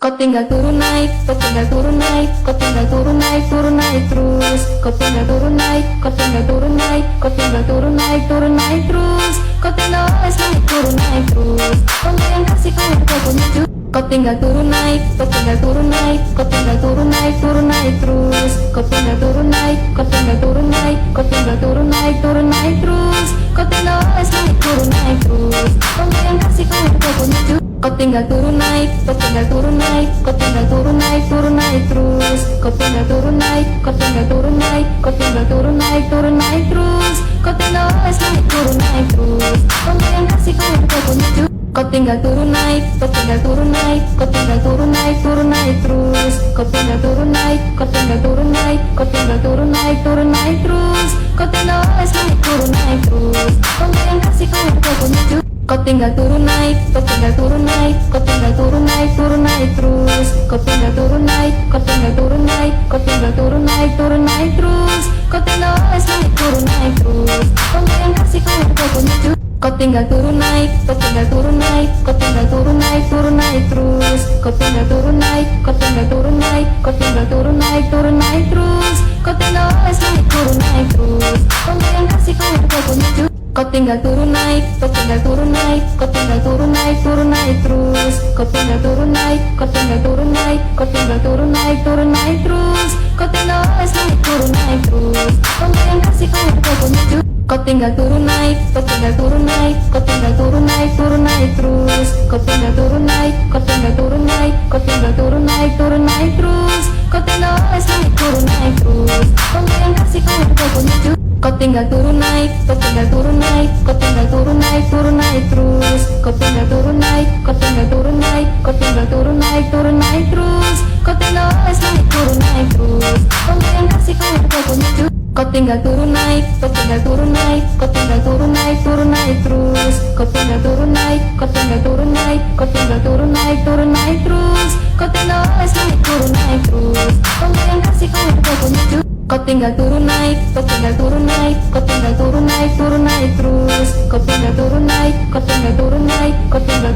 Kau tinggal turun naik, kau tinggal turun naik, kau tinggal turun naik terus. Kau tinggal turun naik, kau tinggal turun naik, kau tinggal turun naik terus. Kau tinggal oles naik turun naik terus. Kau yang kasih kau punya juga. Kau tinggal turun naik, kau tinggal turun naik, kau tinggal turun naik terus. Kau tinggal turun naik, kau tinggal turun naik, kau tinggal turun naik terus. Kau tinggal oles naik turun naik terus. Kau yang kasih kau punya juga. Kau tinggal turun naik, kau tinggal turun naik, kau tinggal turun naik terus. Kau tinggal turun naik, kau tinggal turun naik, kau tinggal turun naik terus. Kau tinggal oles naik turun naik terus. Kau yang kasih kau punya juga. Kau tinggal turun naik, kau tinggal turun naik, kau tinggal turun naik terus. Kau tinggal turun naik, kau tinggal turun naik, kau tinggal turun naik terus. Kau tinggal oles naik turun naik terus. Kau yang kasih kau punya juga. Kau tinggal turun naik, kau tinggal turun naik, kau tinggal turun naik terus. Kau tinggal turun naik, kau tinggal turun naik, kau tinggal turun naik terus. Kau tinggal oles naik turun naik terus. Kau yang kasih kau punya juga. Kau tinggal turun naik, kau tinggal turun naik, kau tinggal turun naik terus. Kau tinggal turun naik, kau tinggal turun naik, kau tinggal turun naik terus. Kau tinggal oles naik turun naik terus. Kau yang kasih kau punya juga. Kau tinggal turun naik, kau tinggal turun naik, kau tinggal turun naik terus. Kau tinggal turun naik, kau tinggal turun naik, kau tinggal turun naik terus. Kau tinggal oles naik turun naik terus. Kau yang kasih kau punya juga. Kau tinggal turun naik, kau tinggal turun naik, kau tinggal turun naik terus. Kau tinggal turun naik, kau tinggal turun naik, kau tinggal turun naik terus. Kau tinggal oles naik turun naik terus. Kau yang kasih kau punya juga. Kau tinggal turun naik, kau tinggal turun naik, kau tinggal turun naik terus. Kau tinggal turun naik, kau tinggal turun naik, kau tinggal turun naik terus. Kau tinggal oles naik turun naik terus. Kau yang kasih kau punya juga. Kau tinggal turun naik, kau tinggal turun naik, kau tinggal turun naik terus. Kau tinggal turun naik, kau tinggal turun naik, kau tinggal turun naik terus. Kau tinggal oles naik turun naik terus. Kau yang kasih kau punya juga. Kau tinggal turun naik, kau tinggal turun naik, kau tinggal turun naik terus. Kau tinggal turun naik, kau tinggal turun naik, kau tinggal